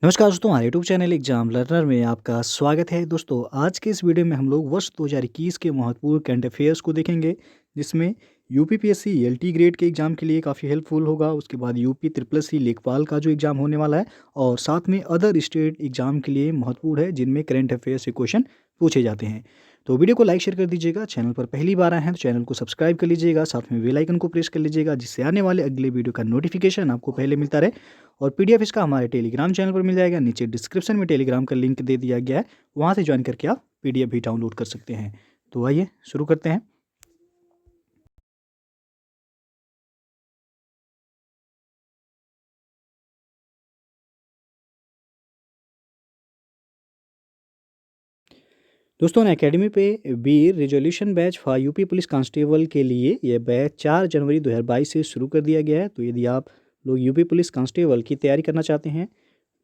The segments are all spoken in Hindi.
नमस्कार दोस्तों, हमारे यूट्यूब चैनल एग्जाम लर्नर में आपका स्वागत है। दोस्तों, आज के इस वीडियो में हम लोग वर्ष 2021 के महत्वपूर्ण करंट अफेयर्स को देखेंगे, जिसमें यूपीपीएससी एलटी ग्रेड के एग्जाम के लिए काफ़ी हेल्पफुल होगा। उसके बाद यूपी ट्रिपल सी लेखपाल का जो एग्जाम होने वाला है, और साथ में अदर स्टेट एग्जाम के लिए महत्वपूर्ण है, जिनमें करंट अफेयर्स से क्वेश्चन पूछे जाते हैं। तो वीडियो को लाइक शेयर कर दीजिएगा। चैनल पर पहली बार आए हैं तो चैनल को सब्सक्राइब कर लीजिएगा, साथ में बेल आइकन को प्रेस कर लीजिएगा, जिससे आने वाले अगले वीडियो का नोटिफिकेशन आपको पहले मिलता रहे। और पीडीएफ इसका हमारे टेलीग्राम चैनल पर मिल जाएगा। नीचे डिस्क्रिप्शन में टेलीग्राम का लिंक दे दिया गया है, वहाँ से ज्वाइन करके आप पीडीएफ भी डाउनलोड कर सकते हैं। तो आइए शुरू करते हैं। दोस्तों, अकेडमी पे वीर resolution batch for UP police constable के लिए यह बैच 4 जनवरी 2022 से शुरू कर दिया गया है। तो यदि आप लोग यूपी पुलिस कांस्टेबल की तैयारी करना चाहते हैं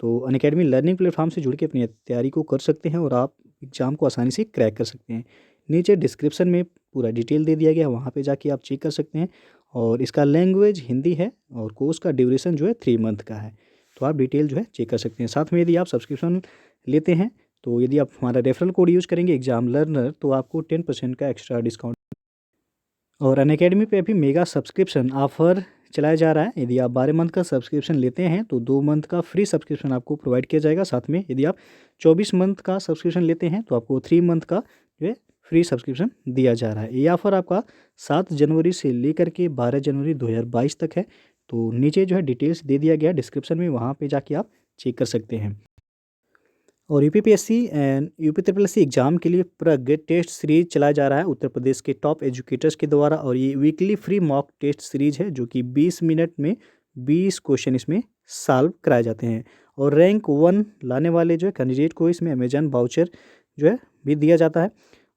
तो अनअकैडमी लर्निंग प्लेटफॉर्म से जुड़ के अपनी तैयारी को कर सकते हैं, और आप एग्ज़ाम को आसानी से क्रैक कर सकते हैं। नीचे डिस्क्रिप्शन में पूरा डिटेल दे दिया गया है, वहाँ पे जाके आप चेक कर सकते हैं। और इसका लैंग्वेज हिंदी है, और कोर्स का ड्यूरेशन जो है 3 मंथ का है। तो आप डिटेल जो है चेक कर सकते हैं। साथ में यदि आप सब्सक्रिप्शन लेते हैं, तो यदि आप हमारा रेफरल कोड यूज़ करेंगे एग्जाम लर्नर, तो आपको 10% का एक्स्ट्रा डिस्काउंट। और अनअकैडमी पे अभी मेगा सब्सक्रिप्शन ऑफर चलाया जा रहा है। यदि आप 12 मंथ का सब्सक्रिप्शन लेते हैं तो 2 मंथ का फ्री सब्सक्रिप्शन आपको प्रोवाइड किया जाएगा। साथ में यदि आप 24 मंथ का सब्सक्रिप्शन लेते हैं तो आपको 3 मंथ का जो है फ्री सब्सक्रिप्शन दिया जा रहा है। ये ऑफ़र आपका 7 जनवरी से लेकर के 12 जनवरी 2022 तक है। तो नीचे जो है डिटेल्स दे दिया गया डिस्क्रिप्शन में, वहाँ पे जाके आप चेक कर सकते हैं। और UPPSC and UP triple S C exam के लिए प्रग टेस्ट सीरीज चलाया जा रहा है उत्तर प्रदेश के टॉप एजुकेटर्स के द्वारा। और ये weekly free mock test series है, जो कि 20 मिनट में 20 क्वेश्चन इसमें सॉल्व कराए जाते हैं। और रैंक 1 लाने वाले जो है कैंडिडेट को इसमें अमेजन वाउचर जो है भी दिया जाता है।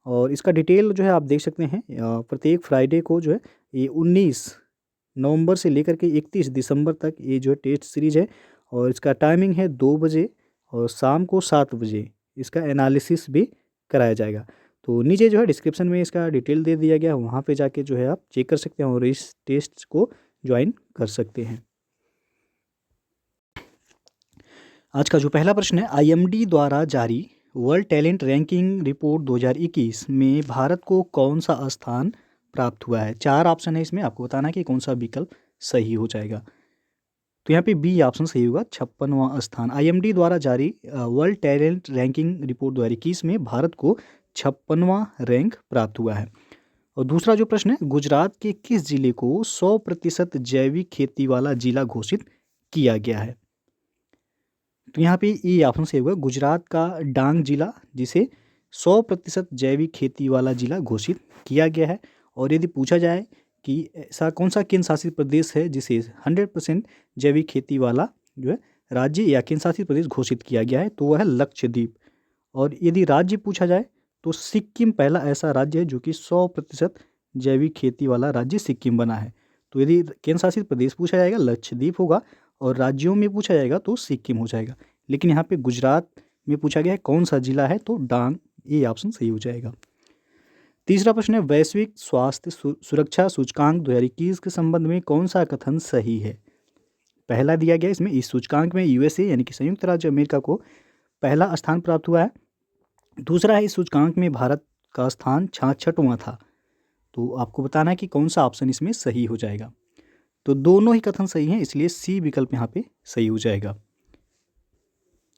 और इसका डिटेल जो है आप देख सकते हैं। प्रत्येक फ्राइडे को जो है ये 19 नवंबर से लेकर के 31 दिसंबर तक ये जो है टेस्ट सीरीज है। और इसका टाइमिंग है 2 बजे, और शाम को 7 बजे इसका एनालिसिस भी कराया जाएगा। तो नीचे जो है डिस्क्रिप्शन में इसका डिटेल दे दिया गया है, वहाँ पे जाके जो है आप चेक कर सकते हैं और इस टेस्ट को ज्वाइन कर सकते हैं। आज का जो पहला प्रश्न है, आईएमडी द्वारा जारी वर्ल्ड टैलेंट रैंकिंग रिपोर्ट 2021 में भारत को कौन सा स्थान प्राप्त हुआ है। 4 ऑप्शन है इसमें, आपको बताना है कि कौन सा विकल्प सही हो जाएगा। तो यहाँ पे बी ऑप्शन सही होगा, 56वां स्थान। आईएमडी द्वारा जारी वर्ल्ड टैलेंट रैंकिंग रिपोर्ट 2021 में भारत को 56वां रैंक प्राप्त हुआ है। और दूसरा जो प्रश्न है, गुजरात के किस जिले को 100% जैविक खेती वाला जिला घोषित किया गया है। तो यहाँ पे ये ऑप्शन सही होगा, गुजरात का डांग जिला, जिसे 100% जैविक खेती वाला जिला घोषित किया गया है। और यदि पूछा जाए कि ऐसा कौन सा केंद्र शासित प्रदेश है जिसे 100% जैविक खेती वाला जो है राज्य या केंद्र शासित प्रदेश घोषित किया गया है, तो वह है लक्षद्वीप। और यदि राज्य पूछा जाए तो सिक्किम पहला ऐसा राज्य है जो कि 100% जैविक खेती वाला राज्य सिक्किम बना है। तो यदि केंद्र शासित प्रदेश पूछा जाएगा लक्षद्वीप होगा, और राज्यों में पूछा जाएगा तो सिक्किम हो जाएगा। लेकिन यहाँ पे गुजरात में पूछा गया है कौन सा जिला है, तो डांग, ये ऑप्शन सही हो जाएगा। तीसरा प्रश्न है, वैश्विक स्वास्थ्य सुरक्षा सूचकांक 2021 के संबंध में कौन सा कथन सही है। पहला दिया गया इसमें, इस सूचकांक में यूएसए यानी कि संयुक्त राज्य अमेरिका को पहला स्थान प्राप्त हुआ है। दूसरा है, इस सूचकांक में भारत का स्थान 66वां था। तो आपको बताना है कि कौन सा ऑप्शन इसमें सही हो जाएगा। तो दोनों ही कथन सही हैं, इसलिए सी विकल्प यहाँ पे सही हो जाएगा।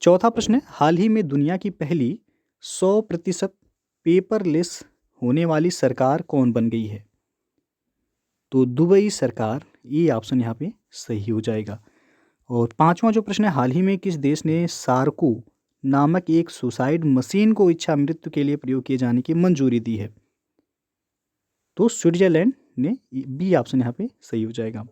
चौथा प्रश्न है, हाल ही में दुनिया की पहली 100% पेपरलेस होने वाली सरकार कौन बन गई है। तो दुबई सरकार, ये ऑप्शन यहाँ पे सही हो जाएगा। और पांचवा जो प्रश्न है, हाल ही में किस देश ने सार्को नामक एक सुसाइड मशीन को इच्छा मृत्यु के लिए प्रयोग किए जाने की मंजूरी दी है। तो स्विट्जरलैंड ने, बी ऑप्शन यहाँ पे सही हो जाएगा।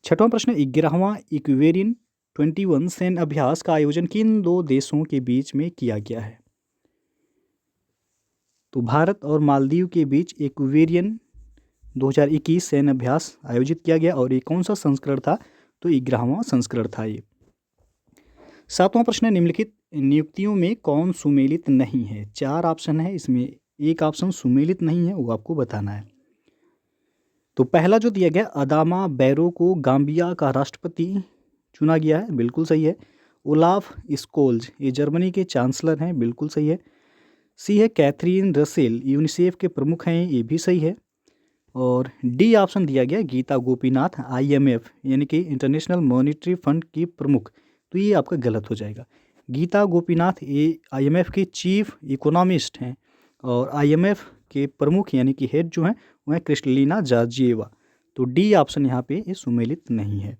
छठवां प्रश्न, 11वां इक्वेरियन 21 सैन्य अभ्यास का आयोजन किन 2 देशों के बीच में किया गया है। तो भारत और मालदीव के बीच इक्वेरियन 2021 सैन्य अभ्यास आयोजित किया गया, और ये कौन सा संस्करण था, तो 11वां संस्करण था ये। सातवां प्रश्न, निम्नलिखित नियुक्तियों में कौन सुमेलित नहीं है। 4 ऑप्शन है इसमें, एक ऑप्शन सुमेलित नहीं है, वो आपको बताना है। तो पहला जो दिया गया, अदामा बैरो को गाम्बिया का राष्ट्रपति चुना गया है, बिल्कुल सही है। ओलाफ स्कोल्ज, ये जर्मनी के चांसलर हैं, बिल्कुल सही है। सी है कैथरीन रसेल, यूनिसेफ के प्रमुख हैं, ये भी सही है। और डी ऑप्शन दिया गया गीता गोपीनाथ, आईएमएफ यानी कि इंटरनेशनल मॉनेटरी फंड की प्रमुख, तो ये आपका गलत हो जाएगा। गीता गोपीनाथ ये आईएमएफ के चीफ इकोनॉमिस्ट हैं और आईएमएफ के प्रमुख यानी कि हेड जो हैं वह है क्रिस्टलिना जॉर्जिएवा, तो डी ऑप्शन यहाँ पे ये सुमेलित नहीं है।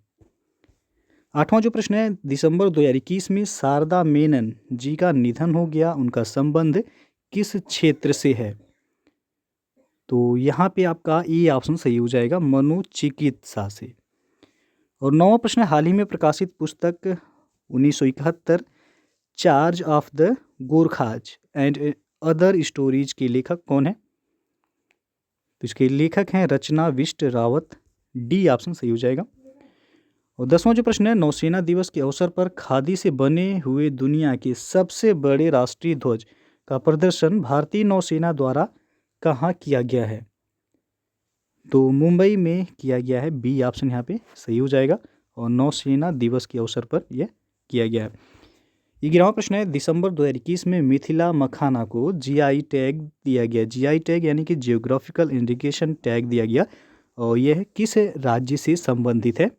8वां जो प्रश्न है, दिसंबर 2021 में शारदा मेनन जी का निधन हो गया, उनका संबंध किस क्षेत्र से है? तो यहाँ पे आपका ए ऑप्शन सही हो जाएगा, मनोचिकित्सा से। और 9वां प्रश्न है, हाल ही में प्रकाशित पुस्तक 1971 charge of the Gorkhas and other stories के लेखक कौन है? तो इसके लेखक हैं रचना विष्ट रावत, डी ऑप्शन सही हो जाएगा। और 10वां जो प्रश्न है, नौसेना दिवस के अवसर पर खादी से बने हुए दुनिया के सबसे बड़े राष्ट्रीय ध्वज का प्रदर्शन भारतीय नौसेना द्वारा कहाँ किया गया है? तो मुंबई में किया गया है, बी ऑप्शन यहाँ पे सही हो जाएगा। और नौसेना दिवस के अवसर पर यह किया गया है। 11वां प्रश्न है, दिसंबर 2021 में मिथिला मखाना को जीआई टैग दिया गया। जीआई टैग यानी कि जियोग्राफिकल इंडिकेशन टैग दिया गया और यह किस राज्य से संबंधित है?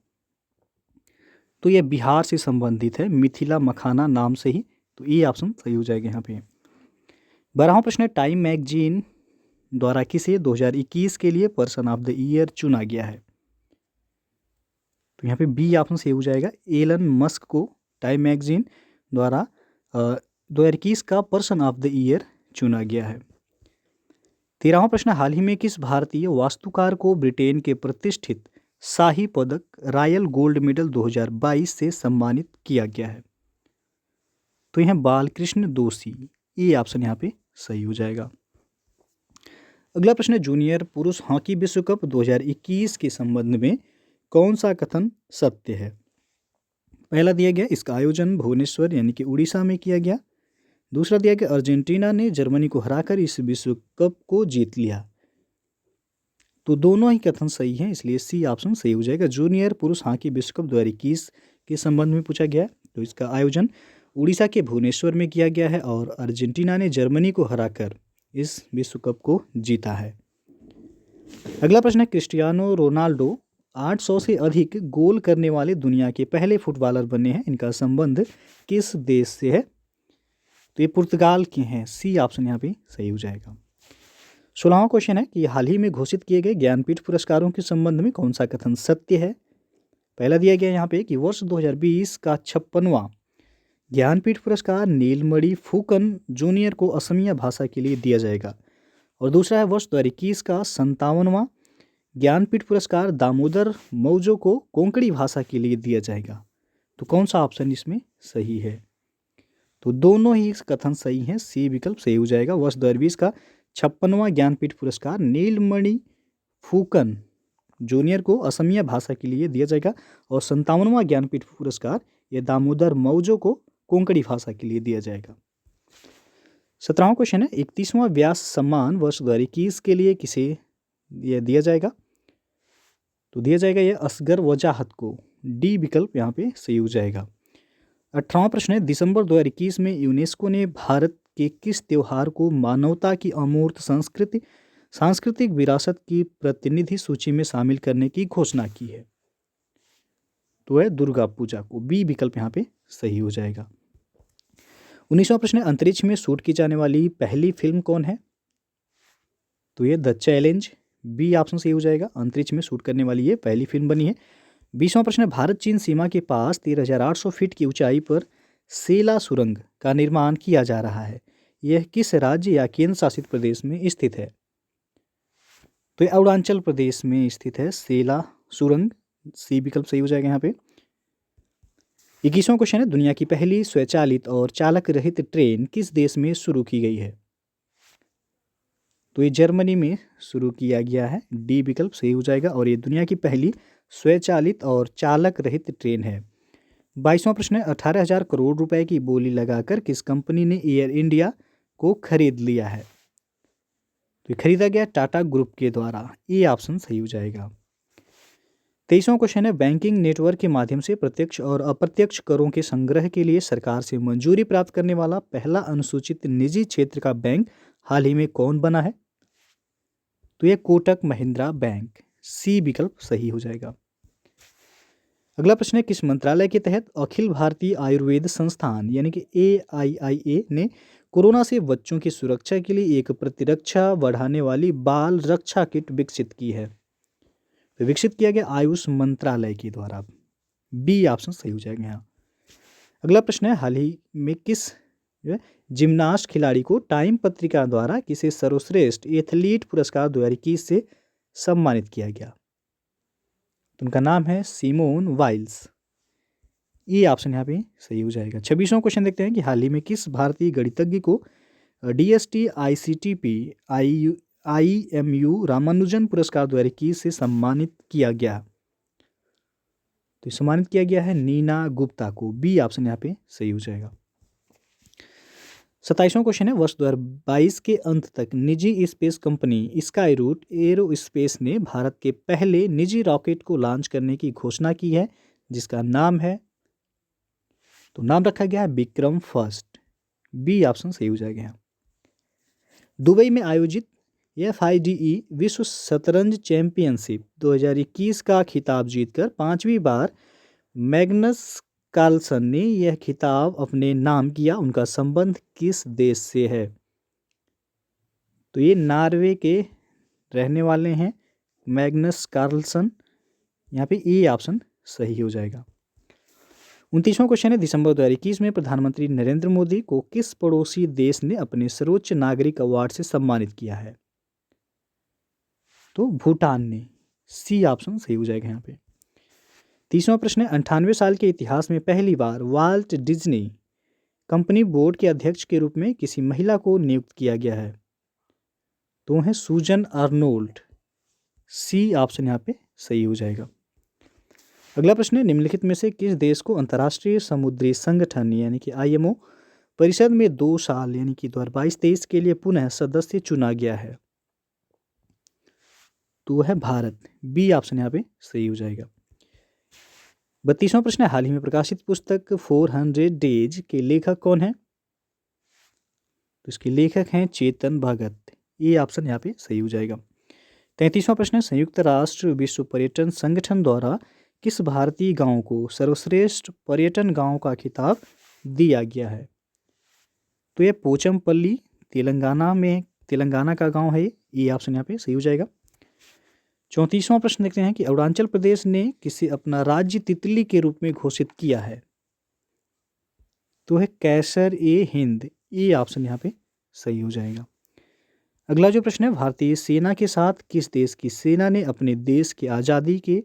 तो यह बिहार से संबंधित है, मिथिला मखाना नाम से ही, तो ये ऑप्शन सही हो जाएगा यहाँ पे। 12वां प्रश्न है, टाइम मैगजीन द्वारा किसे 2021 के लिए पर्सन ऑफ द ईयर चुना गया है? तो यहाँ पे बी ऑप्शन सही हो जाएगा, एलन मस्क को टाइम मैगजीन द्वारा 2021 का पर्सन ऑफ द ईयर चुना गया है। 13वां प्रश्न, हाल ही में किस भारतीय वास्तुकार को ब्रिटेन के प्रतिष्ठित शाही पदक रॉयल गोल्ड मेडल 2022 से सम्मानित किया गया है? तो यह बालकृष्ण दोषी, ये ऑप्शन यहाँ पे सही हो जाएगा। अगला प्रश्न है, जूनियर पुरुष हॉकी विश्व कप 2021 के संबंध में कौन सा कथन सत्य है? पहला दिया गया, इसका आयोजन भुवनेश्वर यानी कि उड़ीसा में किया गया। दूसरा दिया गया, अर्जेंटीना ने जर्मनी को हराकर इस विश्व कप को जीत लिया। तो दोनों ही कथन सही हैं, इसलिए सी ऑप्शन सही हो जाएगा। जूनियर पुरुष हॉकी विश्व कप 2021 के संबंध में पूछा गया है, तो इसका आयोजन उड़ीसा के भुवनेश्वर में किया गया है और अर्जेंटीना ने जर्मनी को हराकर इस विश्व कप को जीता है। अगला प्रश्न है, क्रिस्टियानो रोनाल्डो 800 से अधिक गोल करने वाले दुनिया के पहले फुटबॉलर बने हैं, इनका संबंध किस देश से है? तो ये पुर्तगाल के हैं, सी ऑप्शन यहाँ पे सही हो जाएगा। 16वां क्वेश्चन है कि हाल ही में घोषित किए गए ज्ञानपीठ पुरस्कारों के संबंध में कौन सा कथन सत्य है? पहला दिया गया यहाँ पे कि वर्ष 2020 का 56वां ज्ञानपीठ पुरस्कार नीलमणि फूकन जूनियर को असमिया भाषा के लिए दिया जाएगा। और दूसरा है वर्ष 2021 का 57वां ज्ञानपीठ पुरस्कार दामोदर मौजो को कोंकणी भाषा के लिए दिया जाएगा। तो कौन सा ऑप्शन इसमें सही है? तो दोनों ही कथन सही हैं, सी विकल्प सही हो जाएगा। वर्ष 2020 का 56वां ज्ञानपीठ पुरस्कार नीलमणि फूकन जूनियर को असमिया भाषा के लिए दिया जाएगा और 57वां ज्ञानपीठ पुरस्कार ये दामोदर मौजो को कोंकणी भाषा के लिए दिया जाएगा। 17वां क्वेश्चन है, 31वां व्यास सम्मान वर्ष 2021 के लिए किसे यह दिया जाएगा? तो दिया जाएगा यह असगर वजाहत को, डी विकल्प यहाँ पे सही हो जाएगा। 18वां प्रश्न है, दिसंबर 2021 में यूनेस्को ने भारत के किस त्योहार को मानवता की अमूर्त सांस्कृतिक विरासत की प्रतिनिधि सूची में शामिल करने की घोषणा की है? तो है दुर्गा पूजा को, बी विकल्प यहाँ पे सही हो जाएगा। 19वां प्रश्न है, अंतरिक्ष में शूट की जाने वाली पहली फिल्म कौन है? तो ये द चैलेंज, बी ऑप्शन सही हो जाएगा। अंतरिक्ष में शूट करने वाली ये पहली फिल्म बनी है। 20वां प्रश्न है, भारत चीन सीमा के पास 13,800 फीट की ऊंचाई पर सेला सुरंग का निर्माण किया जा रहा है, यह किस राज्य या केंद्र शासित प्रदेश में स्थित है? तो ये अरुणाचल प्रदेश में स्थित है सेला सुरंग, सी विकल्प सही हो जाएगा यहाँ पे। 21वां क्वेश्चन है, दुनिया की पहली स्वचालित और चालक रहित ट्रेन किस देश में शुरू की गई है? तो ये जर्मनी में शुरू किया गया है, डी विकल्प सही हो जाएगा और ये दुनिया की पहली स्वचालित और चालक रहित ट्रेन है। 22वां प्रश्न है, 18,000 करोड़ रुपए की बोली लगाकर किस कंपनी ने एयर इंडिया को खरीद लिया है? तो ये खरीदा गया टाटा ग्रुप के द्वारा, ये ऑप्शन सही हो जाएगा। 23वां क्वेश्चन है, बैंकिंग नेटवर्क के माध्यम से प्रत्यक्ष और अप्रत्यक्ष करों के संग्रह के लिए सरकार से मंजूरी प्राप्त करने वाला पहला अनुसूचित निजी क्षेत्र का बैंक हाल ही में कौन बना है? तो ये कोटक महिंद्रा बैंक, सी विकल्प सही हो जाएगा। अगला प्रश्न है, किस मंत्रालय के तहत अखिल भारतीय आयुर्वेद संस्थान यानी कि AIIA ने कोरोना से बच्चों की सुरक्षा के लिए एक प्रतिरक्षा बढ़ाने वाली बाल रक्षा किट विकसित की है? तो विकसित किया गया आयुष मंत्रालय के द्वारा, बी ऑप्शन सही हो जाएगा यहाँ। अगला प्रश्न है, हाल ही में किस जो है जिम्नास्ट खिलाड़ी को टाइम पत्रिका द्वारा किसे सर्वश्रेष्ठ एथलीट पुरस्कार 2021 से सम्मानित किया गया? तो उनका नाम है सिमोन वाइल्स, ये ऑप्शन यहाँ पे सही हो जाएगा। 26वां क्वेश्चन देखते हैं कि हाल ही में किस भारतीय गणितज्ञ को DST ICTP IMU रामानुजन पुरस्कार 2021 से सम्मानित किया गया? तो सम्मानित किया गया है नीना गुप्ता को, बी ऑप्शन यहाँ पे सही हो जाएगा। 27वां क्वेश्चन है, वर्ष 2022 के अंत तक निजी space company Skyroot Aerospace ने भारत के पहले निजी रॉकेट को लॉन्च करने की घोषणा की है, जिसका नाम है, तो नाम रखा गया है विक्रम फर्स्ट, बी ऑप्शन सही हो जाएगा यहाँ। दुबई में आयोजित FIDE विश्व शतरंज चैंपियनशिप 2021 का खिताब जीतकर 5वीं बार मैग्नस कार्लसन ने यह खिताब अपने नाम किया, उनका संबंध किस देश से है? तो ये नॉर्वे के रहने वाले हैं मैग्नस कार्लसन, यहाँ पे ए ऑप्शन सही हो जाएगा। 29वां क्वेश्चन है, दिसंबर 2021 में प्रधानमंत्री नरेंद्र मोदी को किस पड़ोसी देश ने अपने सर्वोच्च नागरिक अवार्ड से सम्मानित किया है? तो भूटान ने, सी ऑप्शन सही हो जाएगा यहाँ पे। 30वां प्रश्न है, 98 साल के इतिहास में पहली बार वाल्ट डिज्नी कंपनी बोर्ड के अध्यक्ष के रूप में किसी महिला को नियुक्त किया गया है? तो है सूजन अर्नोल्ड, सी ऑप्शन यहाँ पे सही हो जाएगा। अगला प्रश्न है, निम्नलिखित में से किस देश को अंतर्राष्ट्रीय समुद्री संगठन यानी कि IMO परिषद में 2 साल यानी कि 2022-23 के लिए पुनः सदस्य चुना गया है? तो है भारत, बी ऑप्शन यहाँ पे सही हो जाएगा। 32वां प्रश्न है, हाल ही में प्रकाशित पुस्तक 400 डेज के लेखक कौन है? तो इसके लेखक हैं चेतन भगत, ये ऑप्शन यहाँ पे सही हो जाएगा। 33वां प्रश्न है, संयुक्त राष्ट्र विश्व पर्यटन संगठन द्वारा किस भारतीय गांव को सर्वश्रेष्ठ पर्यटन गांव का खिताब दिया गया है? तो यह पोचमपल्ली तेलंगाना का गांव है, ये ऑप्शन यहाँ पे सही हो जाएगा। 34वां प्रश्न देखते हैं कि अरुणाचल प्रदेश ने किसे अपना राज्य तितली के रूप में घोषित किया है? तो है कैसर-ए-हिंद, ये ऑप्शन यहाँ पे सही हो जाएगा। अगला जो प्रश्न है, भारतीय सेना के साथ किस देश की सेना ने अपने देश की आज़ादी के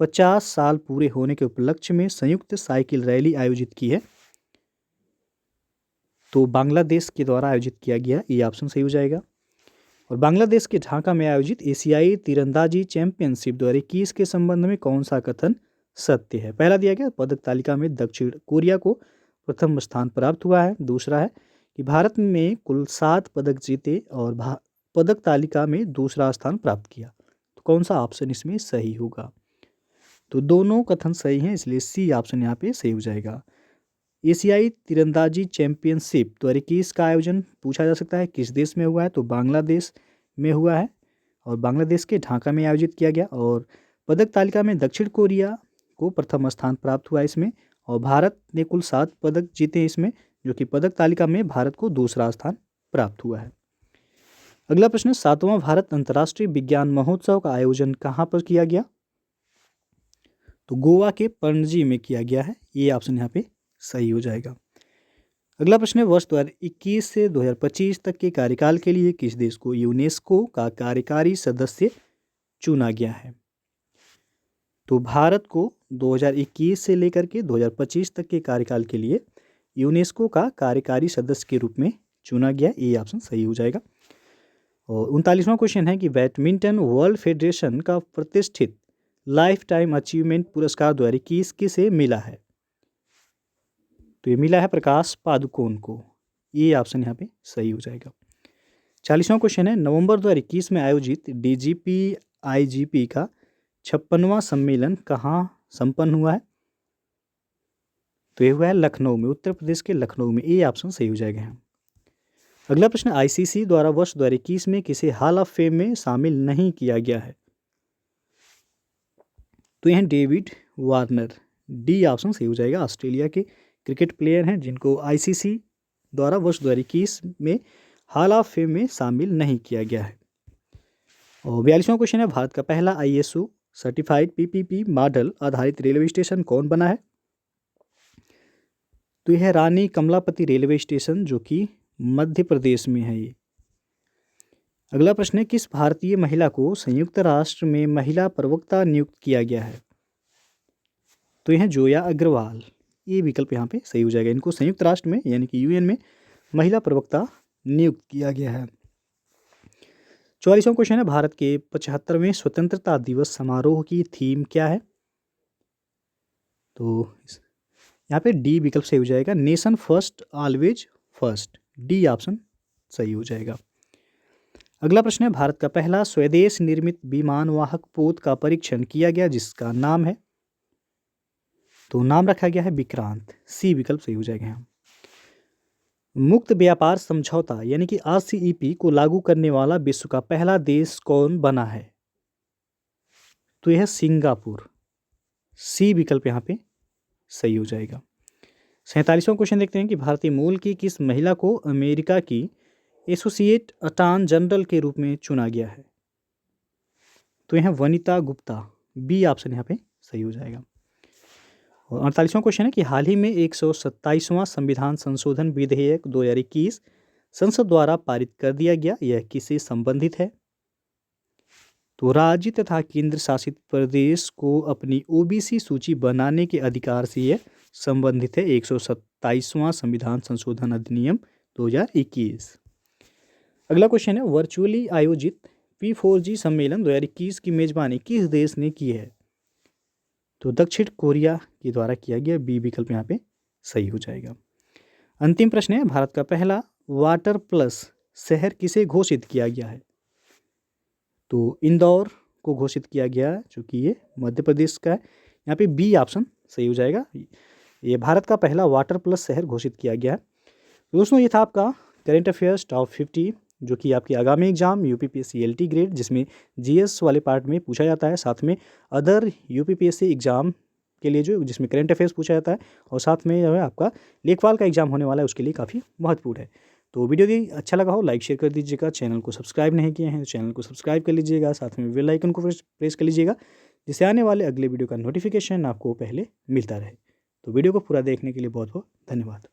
50 साल पूरे होने के उपलक्ष्य में संयुक्त साइकिल रैली आयोजित की है? तो बांग्लादेश के द्वारा आयोजित किया गया, ये ऑप्शन सही हो जाएगा। और बांग्लादेश के ढाका में आयोजित एशियाई तीरंदाजी चैंपियनशिप 2021 के संबंध में कौन सा कथन सत्य है? पहला दिया गया, पदक तालिका में दक्षिण कोरिया को प्रथम स्थान प्राप्त हुआ है। दूसरा है कि भारत में कुल 7 पदक जीते और पदक तालिका में दूसरा स्थान प्राप्त किया। तो कौन सा ऑप्शन इसमें सही होगा? तो दोनों कथन सही हैं, इसलिए सी ऑप्शन यहाँ पे सही हो जाएगा। एशियाई तीरंदाजी चैंपियनशिप 2021 का आयोजन पूछा जा सकता है किस देश में हुआ है? तो बांग्लादेश में हुआ है और बांग्लादेश के ढाका में आयोजित किया गया। और पदक तालिका में दक्षिण कोरिया को प्रथम स्थान प्राप्त हुआ इसमें, और भारत ने कुल 7 पदक जीते इसमें, जो कि पदक तालिका में भारत को दूसरा स्थान प्राप्त हुआ है। अगला प्रश्न, 7वां भारत अंतर्राष्ट्रीय विज्ञान महोत्सव का आयोजन कहाँ पर किया गया? तो गोवा के पणजी में किया गया है, ये ऑप्शन यहाँ पे सही हो जाएगा। अगला प्रश्न है, वर्ष 2021 से 2025 तक के कार्यकाल के लिए किस देश को यूनेस्को का कार्यकारी सदस्य चुना गया है? तो भारत को 2021 से लेकर के 2025 तक के कार्यकाल के लिए यूनेस्को का कार्यकारी सदस्य के रूप में चुना गया, ये ऑप्शन सही हो जाएगा। और 39वां क्वेश्चन है कि बैडमिंटन वर्ल्ड फेडरेशन का प्रतिष्ठित लाइफ टाइम अचीवमेंट पुरस्कार 2021 किसे मिला है? तो ये मिला है प्रकाश पादुकोण को, ये ऑप्शन यहाँ पे सही हो जाएगा। 40वां क्वेश्चन है, नवंबर 2021 में आयोजित DGP IGP का 56वां सम्मेलन कहाँ संपन्न हुआ है? तो ये हुआ है लखनऊ में, उत्तर प्रदेश के लखनऊ में। ए ऑप्शन सही हो जाएगा यहाँ। अगला प्रश्न, आईसीसी द्वारा वर्ष 2021 में किसे हॉल ऑफ फेम में शामिल नहीं किया गया है? तो यह डेविड वार्नर, डी ऑप्शन सही हो जाएगा। ऑस्ट्रेलिया के क्रिकेट प्लेयर हैं जिनको आईसीसी द्वारा वर्ष 2021 में हॉल ऑफ फेम में शामिल नहीं किया गया है। और 42वां क्वेश्चन है, भारत का पहला आईएसओ सर्टिफाइड पीपीपी मॉडल आधारित रेलवे स्टेशन कौन बना है? तो यह है रानी कमलापति रेलवे स्टेशन, जो कि मध्य प्रदेश में है ये। अगला प्रश्न है, किस भारतीय महिला को संयुक्त राष्ट्र में महिला प्रवक्ता नियुक्त किया गया है? तो यह जोया अग्रवाल, ये विकल्प यहाँ पे सही हो जाएगा। इनको संयुक्त राष्ट्र में यानी कि यूएन में महिला प्रवक्ता नियुक्त किया गया है। 44वां क्वेश्चन है, भारत के 75वें स्वतंत्रता दिवस समारोह की थीम क्या है? तो यहाँ पे डी विकल्प सही हो जाएगा, nation first always first, D option सही हो जाएगा। अगला प्रश्न है, भारत का पहला स्वदेश निर्मित विमान वाहक पोत का परीक्षण किया गया जिसका नाम है? तो नाम रखा गया है विक्रांत, सी विकल्प सही हो जाएगा यहाँ। मुक्त व्यापार समझौता यानी कि आरसीईपी को लागू करने वाला विश्व का पहला देश कौन बना है? तो यह सिंगापुर, सी विकल्प यहाँ पे सही हो जाएगा। 47वां क्वेश्चन देखते हैं कि भारतीय मूल की किस महिला को अमेरिका की एसोसिएट अटॉर्नी जनरल के रूप में चुना गया है? तो यह वनिता गुप्ता, बी ऑप्शन यहाँ पे सही हो जाएगा। और 48वां क्वेश्चन है कि हाल ही में 127वां संविधान संशोधन विधेयक 2021 संसद द्वारा पारित कर दिया गया, यह किससे संबंधित है? तो राज्य तथा केंद्र शासित प्रदेश को अपनी ओबीसी सूची बनाने के अधिकार से यह संबंधित है। 127वां संविधान संशोधन अधिनियम 2021। अगला क्वेश्चन है, वर्चुअली आयोजित P4G सम्मेलन 2021 की मेजबानी किस देश ने की है? तो दक्षिण कोरिया के द्वारा किया गया, बी विकल्प यहाँ पे सही हो जाएगा। अंतिम प्रश्न है, भारत का पहला वाटर प्लस शहर किसे घोषित किया गया है? तो इंदौर को घोषित किया गया है, जो कि ये मध्य प्रदेश का है। यहाँ पे बी ऑप्शन सही हो जाएगा, ये भारत का पहला वाटर प्लस शहर घोषित किया गया है। दोस्तों, ये था आपका करेंट अफेयर्स टॉप 50, जो कि आपकी आगामी एग्जाम यूपीपीएससी एलटी ग्रेड जिसमें जीएस वाले पार्ट में पूछा जाता है, साथ में अदर यूपीपीएससी एग्जाम के लिए जो जिसमें करंट अफेयर्स पूछा जाता है, और साथ में जो है आपका लेखपाल का एग्जाम होने वाला है, उसके लिए काफ़ी महत्वपूर्ण है। तो वीडियो यदि अच्छा लगा हो लाइक शेयर कर दीजिएगा। चैनल को सब्सक्राइब नहीं किए हैं तो चैनल को सब्सक्राइब कर लीजिएगा, साथ में बेल आइकन को प्रेस कर लीजिएगा, जिससे आने वाले अगले वीडियो का नोटिफिकेशन आपको पहले मिलता रहे। तो वीडियो को पूरा देखने के लिए बहुत बहुत धन्यवाद।